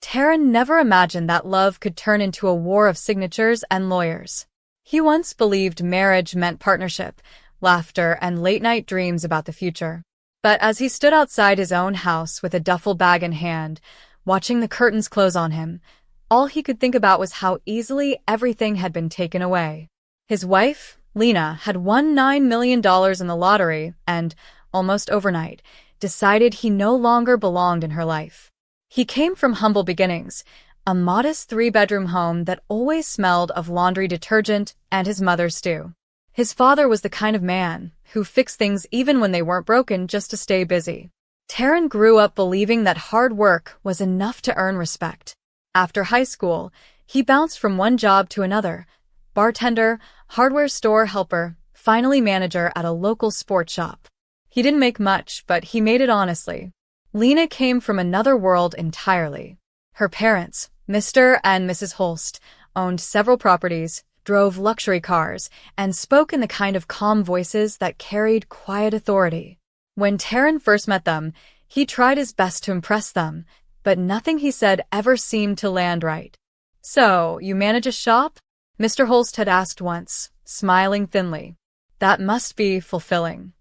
Taryn never imagined that love could turn into a war of signatures and lawyers. He once believed marriage meant partnership, laughter, and late-night dreams about the future. But as he stood outside his own house with a duffel bag in hand, watching the curtains close on him, all he could think about was how easily everything had been taken away. His wife, Lena, had won $9 million in the lottery and, almost overnight, decided he no longer belonged in her life. He came from humble beginnings, a modest 3-bedroom home that always smelled of laundry detergent and his mother's stew. His father was the kind of man who fixed things even when they weren't broken just to stay busy. Taryn grew up believing that hard work was enough to earn respect. After high school, he bounced from one job to another: bartender, hardware store helper, finally manager at a local sports shop. He didn't make much, but he made it honestly. Lena came from another world entirely. Her parents, Mr. and Mrs. Holst, owned several properties, drove luxury cars, and spoke in the kind of calm voices that carried quiet authority. When Taryn first met them, he tried his best to impress them, but nothing he said ever seemed to land right. "So, you manage a shop?" Mr. Holst had asked once, smiling thinly. "That must be fulfilling."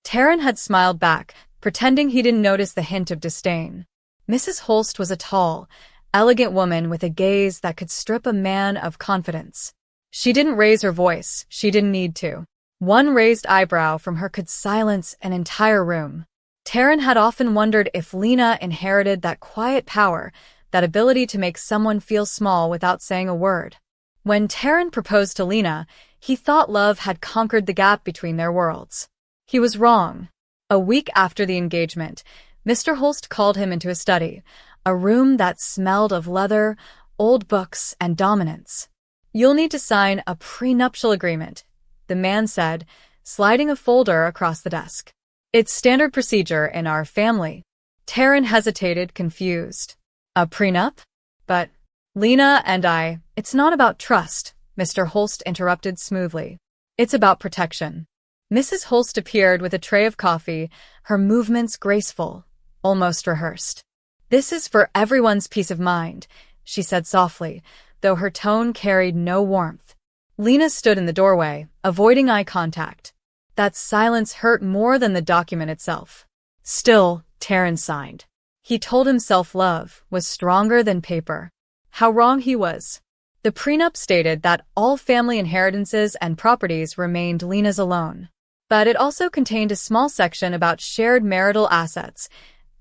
Taryn had smiled back, pretending he didn't notice the hint of disdain. Mrs. Holst was a tall, elegant woman with a gaze that could strip a man of confidence. She didn't raise her voice, she didn't need to. One raised eyebrow from her could silence an entire room. Taryn had often wondered if Lena inherited that quiet power, that ability to make someone feel small without saying a word. When Taryn proposed to Lena, he thought love had conquered the gap between their worlds. He was wrong. A week after the engagement, Mr. Holst called him into his study, a room that smelled of leather, old books, and dominance. "You'll need to sign a prenuptial agreement," the man said, sliding a folder across the desk. "It's standard procedure in our family." Taryn hesitated, confused. "A prenup? But Lena and it's not about trust," Mr. Holst interrupted smoothly. "It's about protection." Mrs. Holst appeared with a tray of coffee, her movements graceful, almost rehearsed. "This is for everyone's peace of mind," she said softly, though her tone carried no warmth. Lena stood in the doorway, avoiding eye contact. That silence hurt more than the document itself. Still, Taryn signed. He told himself love was stronger than paper. How wrong he was. The prenup stated that all family inheritances and properties remained Lena's alone. But it also contained a small section about shared marital assets.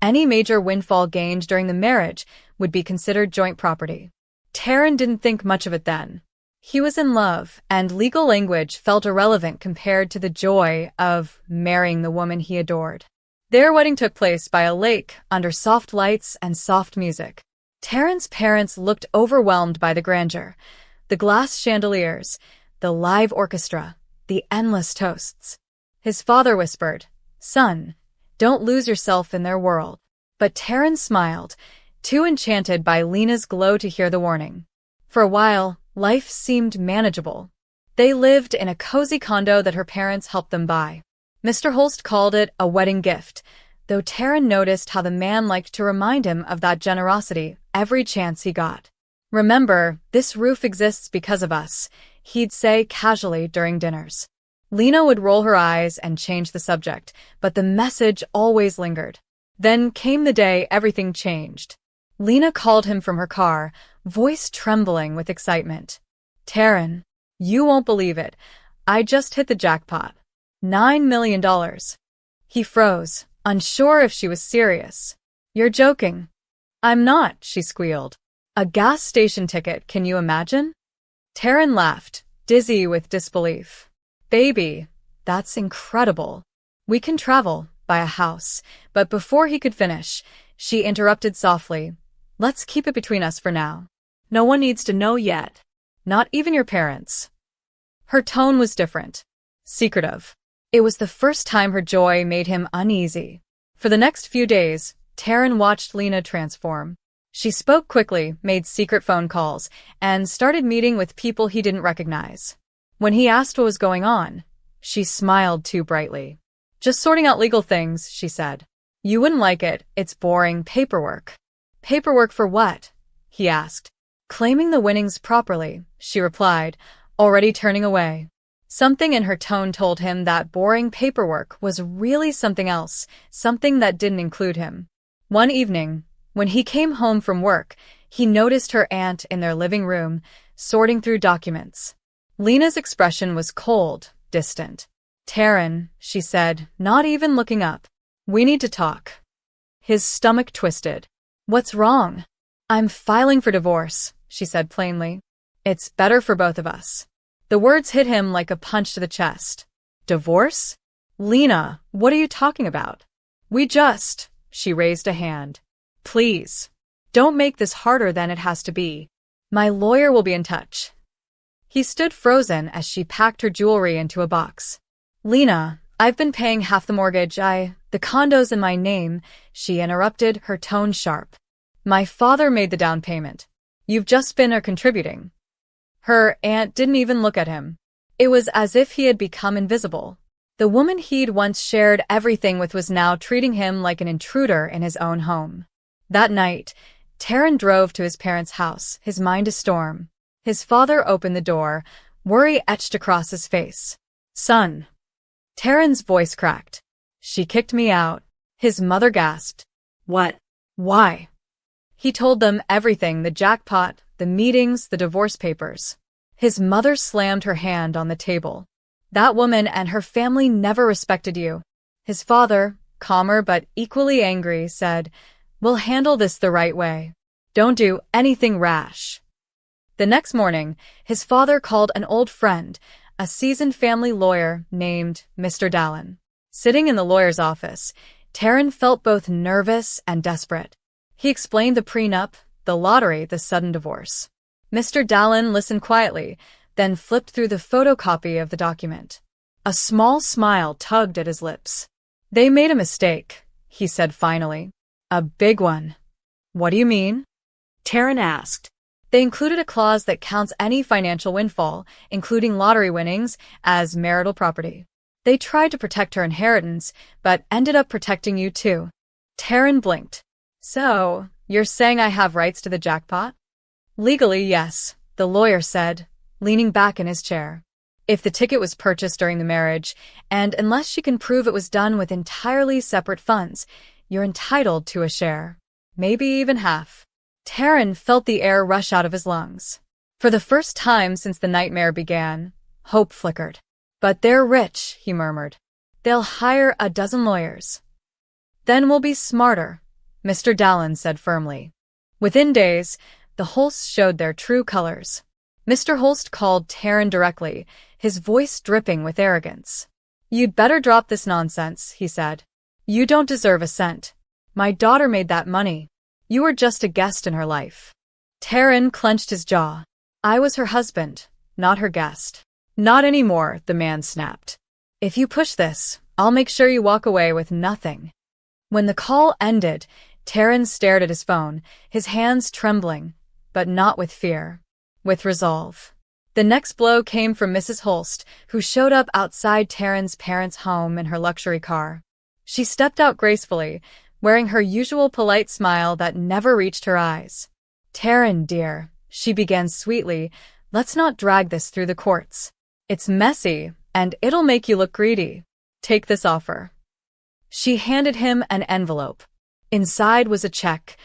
Any major windfall gained during the marriage would be considered joint property. Taryn didn't think much of it then. He was in love, and legal language felt irrelevant compared to the joy of marrying the woman he adored. Their wedding took place by a lake, under soft lights and soft music. Taryn's parents looked overwhelmed by the grandeur, the glass chandeliers, the live orchestra, the endless toasts. His father whispered, "Son, don't lose yourself in their world." But Taryn smiled, too enchanted by Lena's glow to hear the warning. For a while, life seemed manageable. They lived in a cozy condo that her parents helped them buy. Mr. Holst called it a wedding gift, though Taryn noticed how the man liked to remind him of that generosity every chance he got. "Remember, this roof exists because of us," he'd say casually during dinners. Lena would roll her eyes and change the subject, but the message always lingered. Then came the day everything changed. Lena called him from her car, voice trembling with excitement. "Taryn, you won't believe it. I just hit the jackpot. $9 million. He froze, unsure if she was serious. "You're joking." "I'm not," she squealed. "A gas station ticket, can you imagine?" Taryn laughed, dizzy with disbelief. "Baby, that's incredible. We can travel, buy a house." But before he could finish, she interrupted softly. "Let's keep it between us for now. No one needs to know yet. Not even your parents." Her tone was different. Secretive. It was the first time her joy made him uneasy. For the next few days, Taryn watched Lena transform. She spoke quickly, made secret phone calls, and started meeting with people he didn't recognize. When he asked what was going on, she smiled too brightly. "Just sorting out legal things," she said. "You wouldn't like it, it's boring paperwork." "Paperwork for what?" he asked. Claiming the winnings properly, she replied, already turning away. Something in her tone told him that boring paperwork was really something else, something that didn't include him. One evening, when he came home from work, he noticed her aunt in their living room, sorting through documents. Lena's expression was cold, distant. "Taryn," she said, not even looking up. "We need to talk." His stomach twisted. "What's wrong?" "I'm filing for divorce," she said plainly. "It's better for both of us." The words hit him like a punch to the chest. "Divorce? Lena, what are you talking about?" She raised a hand. "Please, don't make this harder than it has to be. My lawyer will be in touch." He stood frozen as she packed her jewelry into a box. "Lena, I've been paying half the mortgage. The condo's in my name," she interrupted, her tone sharp. "My father made the down payment. You've just been contributing." Her aunt didn't even look at him. It was as if he had become invisible. The woman he'd once shared everything with was now treating him like an intruder in his own home. That night, Taryn drove to his parents' house, his mind a storm. His father opened the door, worry etched across his face. "Son." Taryn's voice cracked. "She kicked me out." His mother gasped. "What? Why?" He told them everything, the jackpot, the meetings, the divorce papers. His mother slammed her hand on the table. "That woman and her family never respected you." His father, calmer but equally angry, said, "We'll handle this the right way. Don't do anything rash." The next morning, his father called an old friend, a seasoned family lawyer named Mr. Dallin. Sitting in the lawyer's office, Taryn felt both nervous and desperate. He explained the prenup, the lottery, the sudden divorce. Mr. Dallin listened quietly, then flipped through the photocopy of the document. A small smile tugged at his lips. "They made a mistake," he said finally. "A big one." "What do you mean?" Taryn asked. "They included a clause that counts any financial windfall, including lottery winnings, as marital property. They tried to protect her inheritance, but ended up protecting you too." Taryn blinked. "So, you're saying I have rights to the jackpot?" "Legally, yes," the lawyer said, leaning back in his chair. "If the ticket was purchased during the marriage, and unless she can prove it was done with entirely separate funds, you're entitled to a share. Maybe even half." Taryn felt the air rush out of his lungs. For the first time since the nightmare began, hope flickered. "But they're rich," he murmured. "They'll hire a dozen lawyers." "Then we'll be smarter," Mr. Dallin said firmly. Within days, the Holsts showed their true colors. Mr. Holst called Taryn directly, his voice dripping with arrogance. "You'd better drop this nonsense," he said. "You don't deserve a cent. My daughter made that money. You were just a guest in her life." Taryn clenched his jaw. "I was her husband, not her guest." "Not anymore," the man snapped. "If you push this, I'll make sure you walk away with nothing." When the call ended, Taryn stared at his phone, his hands trembling, but not with fear, with resolve. The next blow came from Mrs. Holst, who showed up outside Taryn's parents' home in her luxury car. She stepped out gracefully, wearing her usual polite smile that never reached her eyes. "Taryn, dear," she began sweetly, "let's not drag this through the courts. It's messy, and it'll make you look greedy. Take this offer." She handed him an envelope. Inside was a check,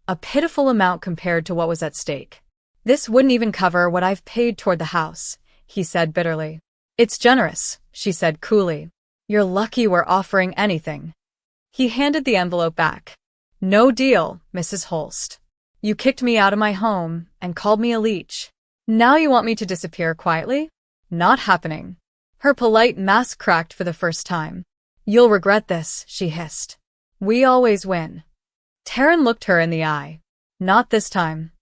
a pitiful amount compared to what was at stake. "This wouldn't even cover what I've paid toward the house," he said bitterly. "It's generous," she said coolly. "You're lucky we're offering anything." He handed the envelope back. "No deal, Mrs. Holst. You kicked me out of my home and called me a leech. Now you want me to disappear quietly? Not happening." Her polite mask cracked for the first time. "You'll regret this," she hissed. "We always win." Taryn looked her in the eye. "Not this time."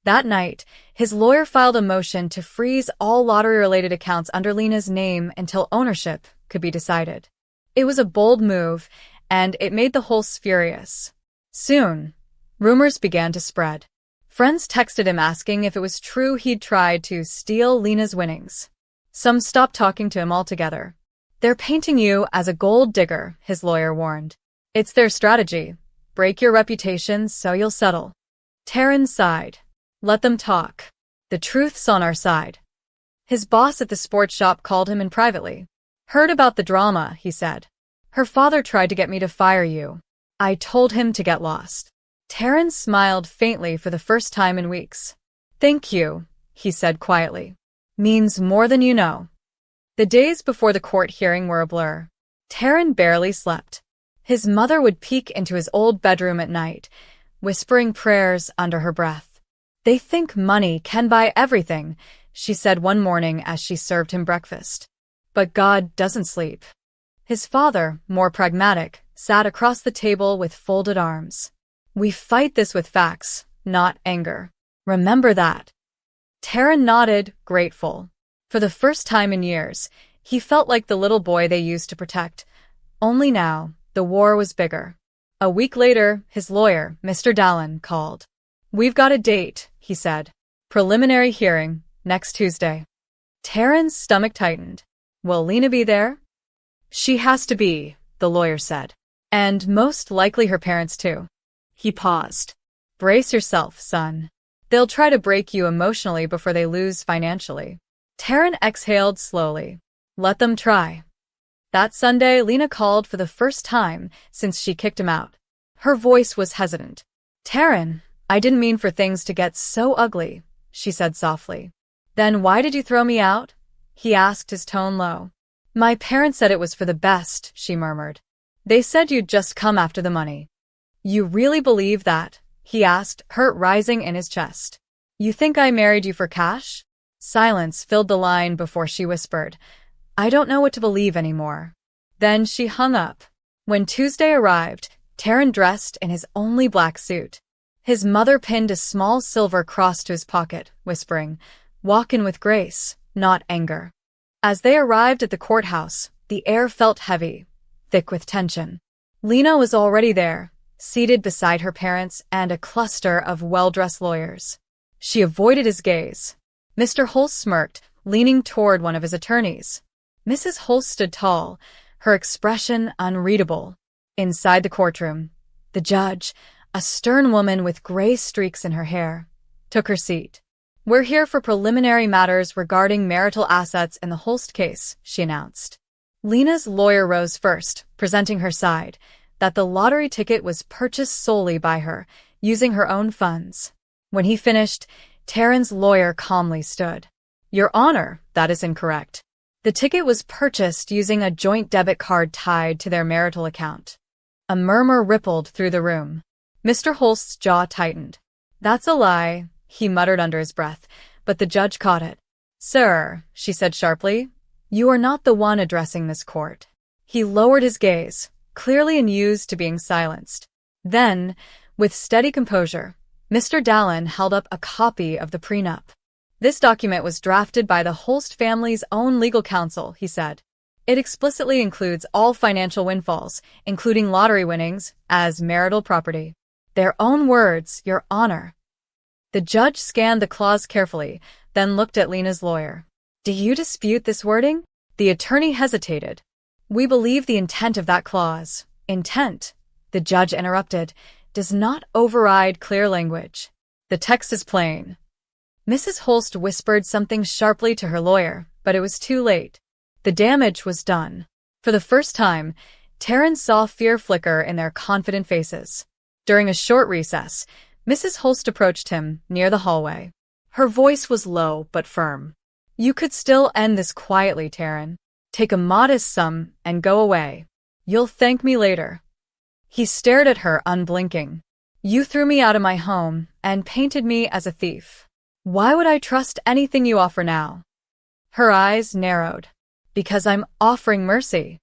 That night, his lawyer filed a motion to freeze all lottery-related accounts under Lena's name until ownership could be decided. It was a bold move, and it made the Holsts furious. Soon, rumors began to spread. Friends texted him asking if it was true he'd tried to steal Lena's winnings. Some stopped talking to him altogether. "They're painting you as a gold digger," his lawyer warned. "It's their strategy. Break your reputation so you'll settle." Taryn sighed. Let them talk. The truth's on our side. His boss at the sports shop called him in privately. Heard about the drama, he said. Her father tried to get me to fire you. I told him to get lost. Taryn smiled faintly for the first time in weeks. Thank you, he said quietly. Means more than you know. The days before the court hearing were a blur. Taryn barely slept. His mother would peek into his old bedroom at night, whispering prayers under her breath. They think money can buy everything, she said one morning as she served him breakfast. But God doesn't sleep. His father, more pragmatic, sat across the table with folded arms. We fight this with facts, not anger. Remember that. Taryn nodded, grateful. For the first time in years, he felt like the little boy they used to protect. Only now, the war was bigger. A week later, his lawyer, Mr. Dallin, called. We've got a date, he said. Preliminary hearing, next Tuesday. Taryn's stomach tightened. Will Lena be there? She has to be, the lawyer said. And most likely her parents too. He paused. Brace yourself, son. They'll try to break you emotionally before they lose financially. Taryn exhaled slowly. Let them try. That Sunday, Lena called for the first time since she kicked him out. Her voice was hesitant. Taryn, I didn't mean for things to get so ugly, she said softly. Then why did you throw me out? He asked, his tone low. My parents said it was for the best, she murmured. They said you'd just come after the money. You really believe that? He asked, hurt rising in his chest. You think I married you for cash? Silence filled the line before she whispered, I don't know what to believe anymore. Then she hung up. When Tuesday arrived, Taryn dressed in his only black suit. His mother pinned a small silver cross to his pocket, whispering, Walk in with grace, not anger. As they arrived at the courthouse, the air felt heavy, thick with tension. Lena was already there, seated beside her parents and a cluster of well-dressed lawyers. She avoided his gaze. Mr. Holst smirked, leaning toward one of his attorneys. Mrs. Holst stood tall, her expression unreadable. Inside the courtroom, the judge, a stern woman with gray streaks in her hair, took her seat. We're here for preliminary matters regarding marital assets in the Holst case, she announced. Lena's lawyer rose first, presenting her side, that the lottery ticket was purchased solely by her, using her own funds. When he finished, Taryn's lawyer calmly stood. Your Honor, that is incorrect. The ticket was purchased using a joint debit card tied to their marital account. A murmur rippled through the room. Mr. Holst's jaw tightened. That's a lie, he muttered under his breath, but the judge caught it. Sir, she said sharply, you are not the one addressing this court. He lowered his gaze, clearly unused to being silenced. Then, with steady composure, Mr. Dallin held up a copy of the prenup. This document was drafted by the Holst family's own legal counsel, he said. It explicitly includes all financial windfalls, including lottery winnings, as marital property. Their own words, Your Honor. The judge scanned the clause carefully, then looked at Lena's lawyer. Do you dispute this wording? The attorney hesitated. We believe the intent of that clause. Intent, the judge interrupted, does not override clear language. The text is plain. Mrs. Holst whispered something sharply to her lawyer, but it was too late. The damage was done. For the first time, Taryn saw fear flicker in their confident faces. During a short recess, Mrs. Holst approached him near the hallway. Her voice was low but firm. You could still end this quietly, Taryn. Take a modest sum and go away. You'll thank me later. He stared at her unblinking. You threw me out of my home and painted me as a thief. Why would I trust anything you offer now? Her eyes narrowed. Because I'm offering mercy.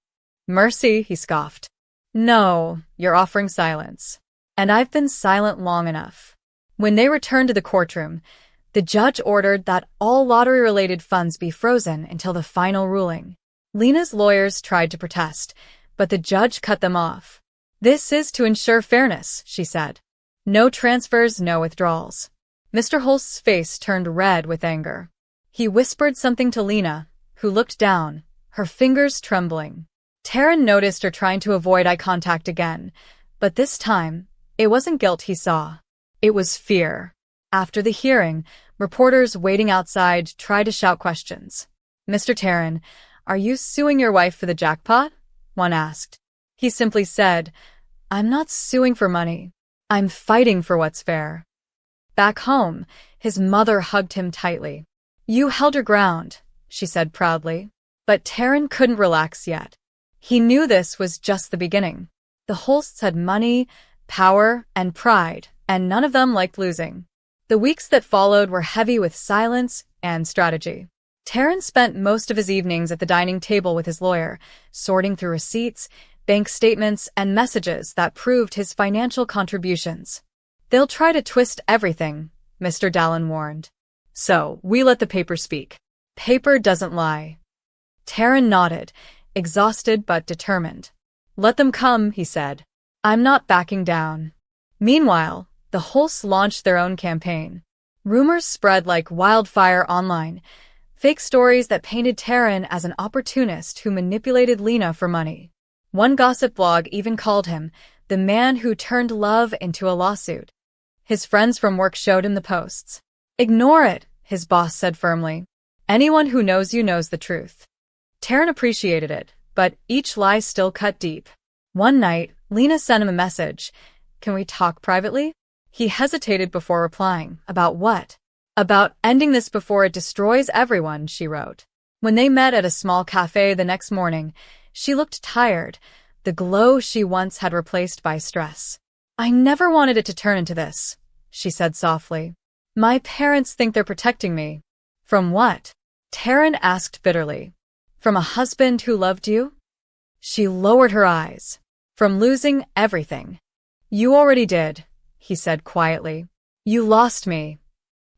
Mercy, he scoffed. No, you're offering silence. And I've been silent long enough. When they returned to the courtroom, the judge ordered that all lottery-related funds be frozen until the final ruling. Lena's lawyers tried to protest, but the judge cut them off. This is to ensure fairness, she said. No transfers, no withdrawals. Mr. Holst's face turned red with anger. He whispered something to Lena, who looked down, her fingers trembling. Taryn noticed her trying to avoid eye contact again, but this time, it wasn't guilt he saw. It was fear. After the hearing, reporters waiting outside tried to shout questions. "Mr. Taryn, are you suing your wife for the jackpot?" one asked. He simply said, "I'm not suing for money. I'm fighting for what's fair." Back home, his mother hugged him tightly. "You held your ground," she said proudly. But Taryn couldn't relax yet. He knew this was just the beginning. The Holsts had money, power, and pride, and none of them liked losing. The weeks that followed were heavy with silence and strategy. Taryn spent most of his evenings at the dining table with his lawyer, sorting through receipts, bank statements, and messages that proved his financial contributions. "They'll try to twist everything," Mr. Dallin warned. "So, we let the paper speak. Paper doesn't lie." Taryn nodded, exhausted but determined. "Let them come," he said. "I'm not backing down." Meanwhile, the Holsts launched their own campaign. Rumors spread like wildfire online, fake stories that painted Taryn as an opportunist who manipulated Lena for money. One gossip blog even called him the man who turned love into a lawsuit. His friends from work showed him the posts. "Ignore it," his boss said firmly. "Anyone who knows you knows the truth." Taryn appreciated it, but each lie still cut deep. One night, Lena sent him a message. "Can we talk privately?" He hesitated before replying. "About what?" "About ending this before it destroys everyone," she wrote. When they met at a small cafe the next morning, she looked tired, the glow she once had replaced by stress. "I never wanted it to turn into this," she said softly. "My parents think they're protecting me." "From what?" Taryn asked bitterly. "From a husband who loved you?" She lowered her eyes. "From losing everything." "You already did," he said quietly. "You lost me."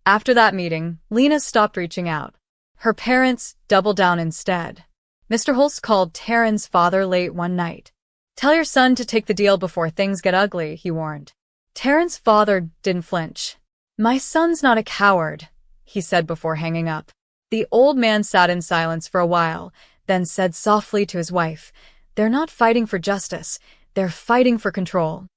After that meeting, Lena stopped reaching out. Her parents doubled down instead. Mr. Holst called Taryn's father late one night. "Tell your son to take the deal before things get ugly," he warned. Taryn's father didn't flinch. "My son's not a coward," he said before hanging up. The old man sat in silence for a while, then said softly to his wife, "They're not fighting for justice, they're fighting for control."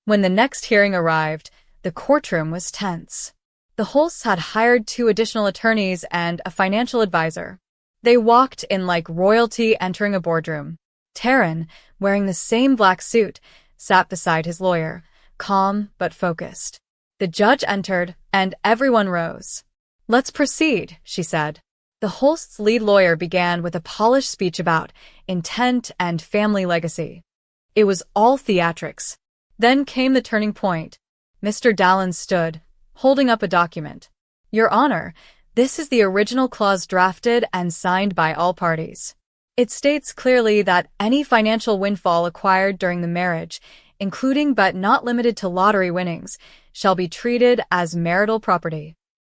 When the next hearing arrived, the courtroom was tense. The Holsts had hired 2 additional attorneys and a financial advisor. They walked in like royalty entering a boardroom. Taryn, wearing the same black suit, sat beside his lawyer, calm but focused. The judge entered, and everyone rose. "Let's proceed," she said. The Holsts' lead lawyer began with a polished speech about intent and family legacy. It was all theatrics. Then came the turning point. Mr. Dallin stood, holding up a document. "Your Honor, this is the original clause drafted and signed by all parties. It states clearly that any financial windfall acquired during the marriage, including but not limited to lottery winnings, shall be treated as marital property."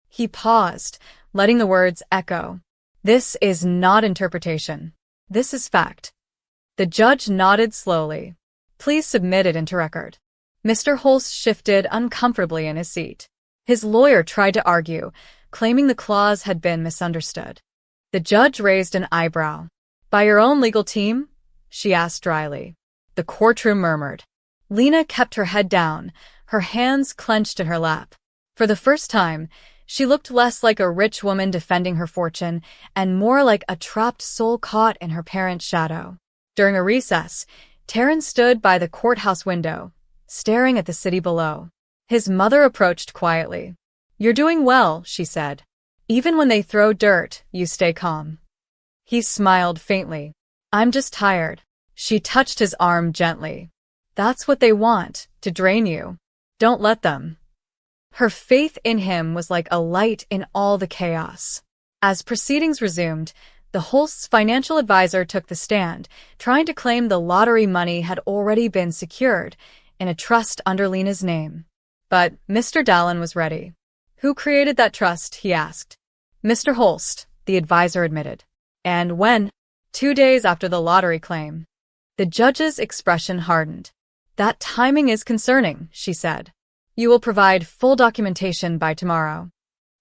He paused, letting the words echo. "This is not interpretation. This is fact." The judge nodded slowly. "Please submit it into record." Mr. Holst shifted uncomfortably in his seat. His lawyer tried to argue, claiming the clause had been misunderstood. The judge raised an eyebrow. "By your own legal team?" she asked dryly. The courtroom murmured. Lena kept her head down, her hands clenched in her lap. For the first time, she looked less like a rich woman defending her fortune and more like a trapped soul caught in her parents' shadow. During a recess, Taryn stood by the courthouse window, staring at the city below. His mother approached quietly. "You're doing well," she said. "Even when they throw dirt, you stay calm." He smiled faintly. "I'm just tired." She touched his arm gently. "That's what they want, to drain you. Don't let them." Her faith in him was like a light in all the chaos. As proceedings resumed, the Holsts' financial advisor took the stand, trying to claim the lottery money had already been secured in a trust under Lena's name. But Mr. Dallin was ready. "Who created that trust?" he asked. "Mr. Holst," the advisor admitted. "And when?" 2 days after the lottery claim. The judge's expression hardened. "That timing is concerning," she said. "You will provide full documentation by tomorrow."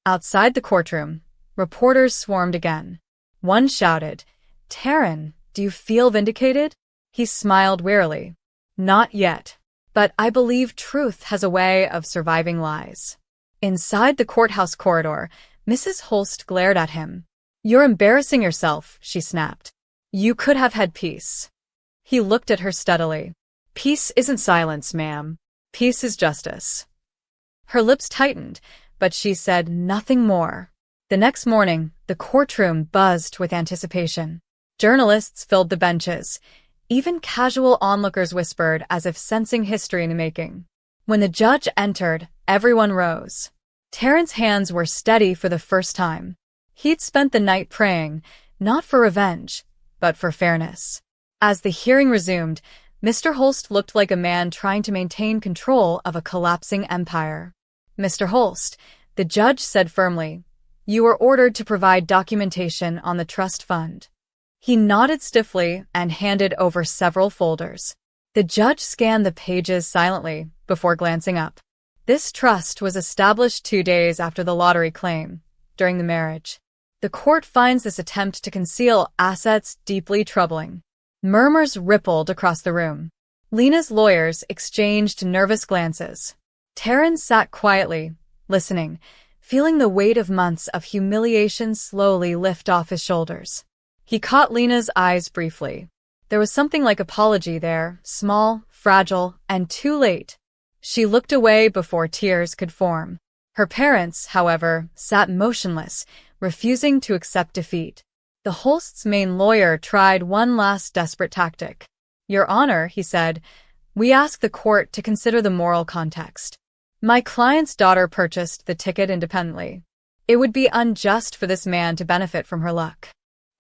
Outside the courtroom, reporters swarmed again. One shouted, "Taryn, do you feel vindicated?" He smiled wearily. "Not yet. But I believe truth has a way of surviving lies." Inside the courthouse corridor, Mrs. Holst glared at him. "You're embarrassing yourself," she snapped. "You could have had peace." He looked at her steadily. "Peace isn't silence, ma'am. Peace is justice." Her lips tightened, but she said nothing more. The next morning, the courtroom buzzed with anticipation. Journalists filled the benches. Even casual onlookers whispered as if sensing history in the making. When the judge entered, everyone rose. Terrence's hands were steady for the first time. He'd spent the night praying, not for revenge, but for fairness. As the hearing resumed, Mr. Holst looked like a man trying to maintain control of a collapsing empire. "Mr. Holst," the judge said firmly, "you were ordered to provide documentation on the trust fund." He nodded stiffly and handed over several folders. The judge scanned the pages silently before glancing up. This trust was established 2 days after the lottery claim, during the marriage. The court finds this attempt to conceal assets deeply troubling. Murmurs rippled across the room. Lena's lawyers exchanged nervous glances. Terrence sat quietly, listening, feeling the weight of months of humiliation slowly lift off his shoulders. He caught Lena's eyes briefly. There was something like apology there, small, fragile, and too late. She looked away before tears could form. Her parents, however, sat motionless, refusing to accept defeat. The Holst's main lawyer tried one last desperate tactic. "Your Honor," he said, "we ask the court to consider the moral context. My client's daughter purchased the ticket independently. It would be unjust for this man to benefit from her luck."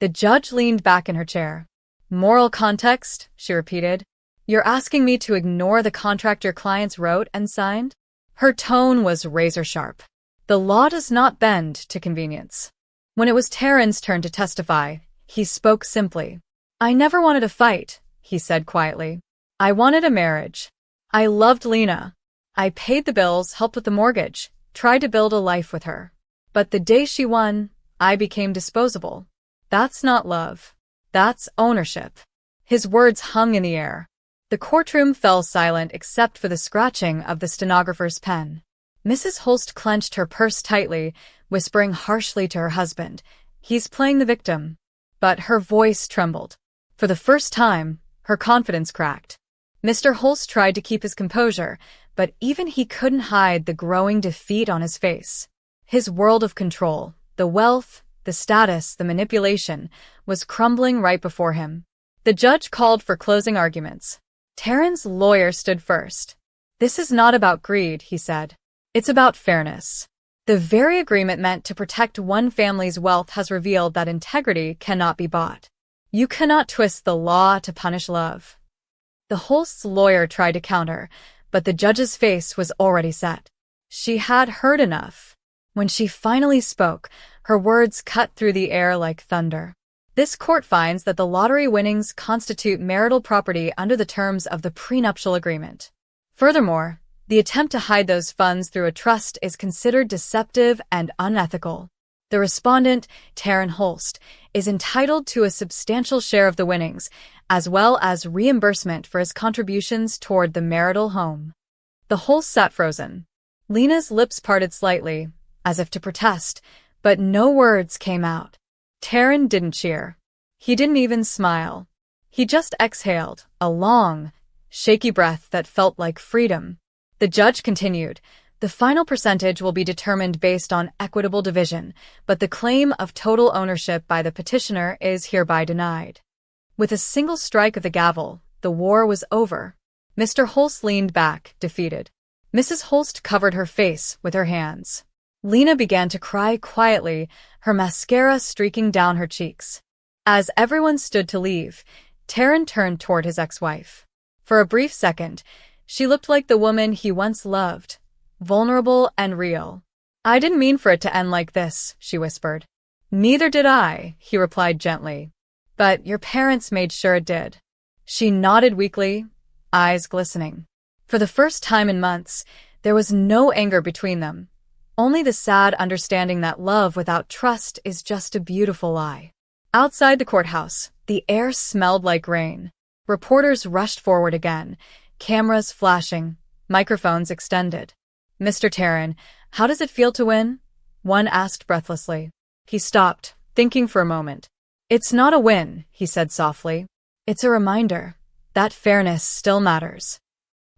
The judge leaned back in her chair. "Moral context," she repeated. "You're asking me to ignore the contract your clients wrote and signed?" Her tone was razor-sharp. The law does not bend to convenience. When it was Terrence's turn to testify, he spoke simply. "I never wanted a fight," he said quietly. "I wanted a marriage. I loved Lena. I paid the bills, helped with the mortgage, tried to build a life with her. But the day she won, I became disposable. That's not love. That's ownership." His words hung in the air. The courtroom fell silent except for the scratching of the stenographer's pen. Mrs. Holst clenched her purse tightly, whispering harshly to her husband, "He's playing the victim." But her voice trembled. For the first time, her confidence cracked. Mr. Holst tried to keep his composure, but even he couldn't hide the growing defeat on his face. His world of control, the wealth, the status, the manipulation, was crumbling right before him. The judge called for closing arguments. Terrence's lawyer stood first. "This is not about greed," he said. "It's about fairness. The very agreement meant to protect one family's wealth has revealed that integrity cannot be bought. You cannot twist the law to punish love." The Holst's lawyer tried to counter, but the judge's face was already set. She had heard enough. When she finally spoke, her words cut through the air like thunder. "This court finds that the lottery winnings constitute marital property under the terms of the prenuptial agreement. Furthermore, the attempt to hide those funds through a trust is considered deceptive and unethical. The respondent, Terrence Holst, is entitled to a substantial share of the winnings, as well as reimbursement for his contributions toward the marital home." The Holsts sat frozen. Lena's lips parted slightly, as if to protest, but no words came out. Terrence didn't cheer. He didn't even smile. He just exhaled, a long, shaky breath that felt like freedom. The judge continued, "The final percentage will be determined based on equitable division, but the claim of total ownership by the petitioner is hereby denied." With a single strike of the gavel, the war was over. Mr. Holst leaned back, defeated. Mrs. Holst covered her face with her hands. Lena began to cry quietly, her mascara streaking down her cheeks. As everyone stood to leave, Terrence turned toward his ex-wife. For a brief second, she looked like the woman he once loved, vulnerable and real. "I didn't mean for it to end like this," she whispered. "Neither did I," he replied gently. "But your parents made sure it did." She nodded weakly, eyes glistening. For the first time in months, there was no anger between them. Only the sad understanding that love without trust is just a beautiful lie. Outside the courthouse, the air smelled like rain. Reporters rushed forward again, cameras flashing, microphones extended. "Mr. Terrence, How does it feel to win? One asked breathlessly. He stopped, thinking for a moment. It's not a win, he said softly. It's a reminder that fairness still matters.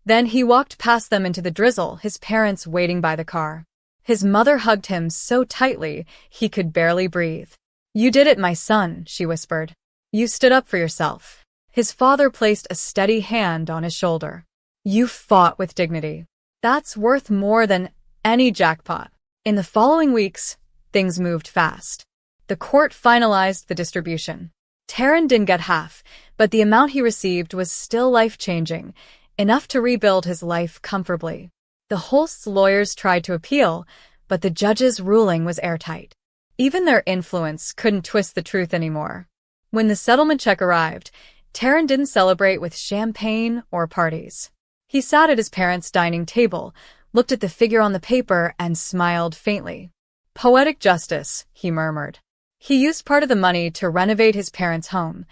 Then he walked past them into the drizzle, his parents waiting by the car. His mother hugged him so tightly he could barely breathe. You did it, my son, she whispered. You stood up for yourself. His father placed a steady hand on his shoulder. You fought with dignity. That's worth more than any jackpot. In the following weeks, things moved fast. The court finalized the distribution. Taran didn't get half, but the amount he received was still life-changing, enough to rebuild his life comfortably. The Holst's lawyers tried to appeal, but the judge's ruling was airtight. Even their influence couldn't twist the truth anymore. When the settlement check arrived, Taran didn't celebrate with champagne or parties. He sat at his parents' dining table, looked at the figure on the paper, and smiled faintly. Poetic justice, he murmured. He used part of the money to renovate his parents' home,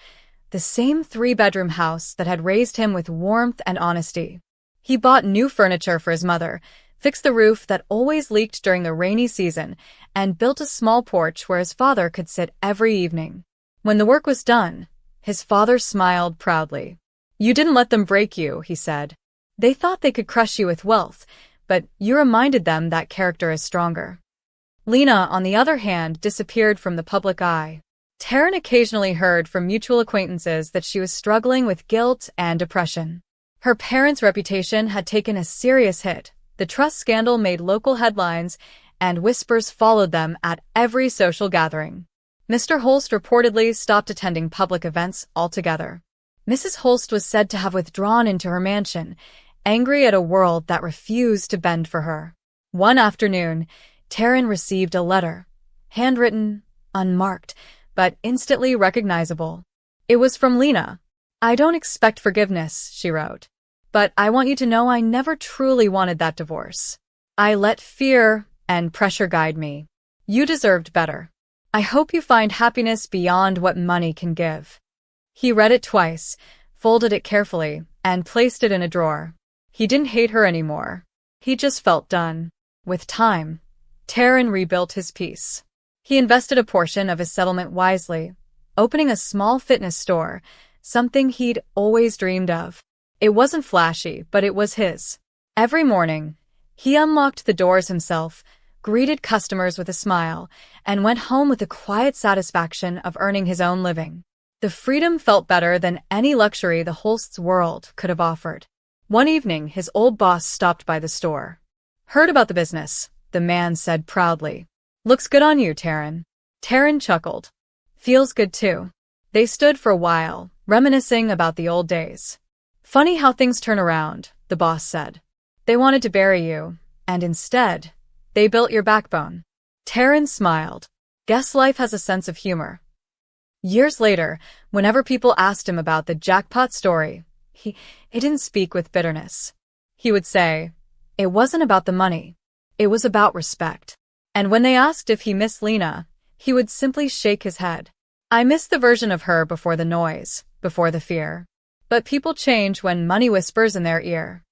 the same 3-bedroom house that had raised him with warmth and honesty. He bought new furniture for his mother, fixed the roof that always leaked during the rainy season, and built a small porch where his father could sit every evening. When the work was done, his father smiled proudly. You didn't let them break you, he said. They thought they could crush you with wealth, but you reminded them that character is stronger. Lena, on the other hand, disappeared from the public eye. Taran occasionally heard from mutual acquaintances that she was struggling with guilt and depression. Her parents' reputation had taken a serious hit. The trust scandal made local headlines, and whispers followed them at every social gathering. Mr. Holst reportedly stopped attending public events altogether. Mrs. Holst was said to have withdrawn into her mansion, angry at a world that refused to bend for her. One afternoon, Taran received a letter, handwritten, unmarked, but instantly recognizable. It was from Lena. I don't expect forgiveness, she wrote. But I want you to know I never truly wanted that divorce. I let fear and pressure guide me. You deserved better. I hope you find happiness beyond what money can give. He read it twice, folded it carefully, and placed it in a drawer. He didn't hate her anymore. He just felt done. With time, Taran rebuilt his peace. He invested a portion of his settlement wisely, opening a small fitness store, something he'd always dreamed of. It wasn't flashy, but it was his. Every morning, he unlocked the doors himself, greeted customers with a smile, and went home with the quiet satisfaction of earning his own living. The freedom felt better than any luxury the Holst's world could have offered. One evening, his old boss stopped by the store. Heard about the business, the man said proudly. Looks good on you, Taran. Taran chuckled. Feels good too. They stood for a while, reminiscing about the old days. Funny how things turn around, the boss said. They wanted to bury you, and instead, they built your backbone. Taran smiled. Guess life has a sense of humor. Years later, whenever people asked him about the jackpot story, he didn't speak with bitterness. He would say, it wasn't about the money. It was about respect. And when they asked if he missed Lena, he would simply shake his head. I miss the version of her before the noise, before the fear. But people change when money whispers in their ear.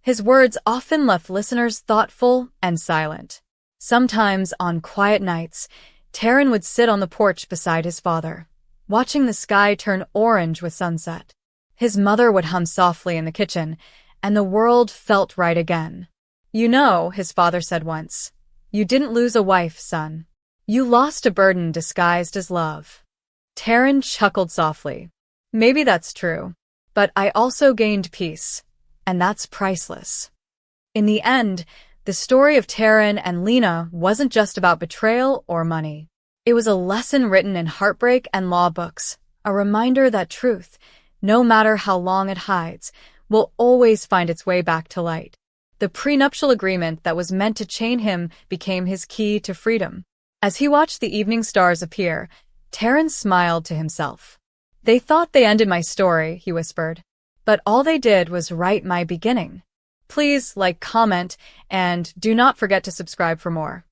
His words often left listeners thoughtful and silent. Sometimes, on quiet nights, Taran would sit on the porch beside his father, watching the sky turn orange with sunset. His mother would hum softly in the kitchen, and the world felt right again. You know, his father said once, you didn't lose a wife, son. You lost a burden disguised as love. Taran chuckled softly. Maybe that's true. But I also gained peace, and that's priceless. In the end, the story of Taran and Lena wasn't just about betrayal or money. It was a lesson written in heartbreak and law books, a reminder that truth, no matter how long it hides, will always find its way back to light. The prenuptial agreement that was meant to chain him became his key to freedom. As he watched the evening stars appear, Taran smiled to himself. They thought they ended my story, he whispered. But all they did was write my beginning. Please like, comment, and do not forget to subscribe for more.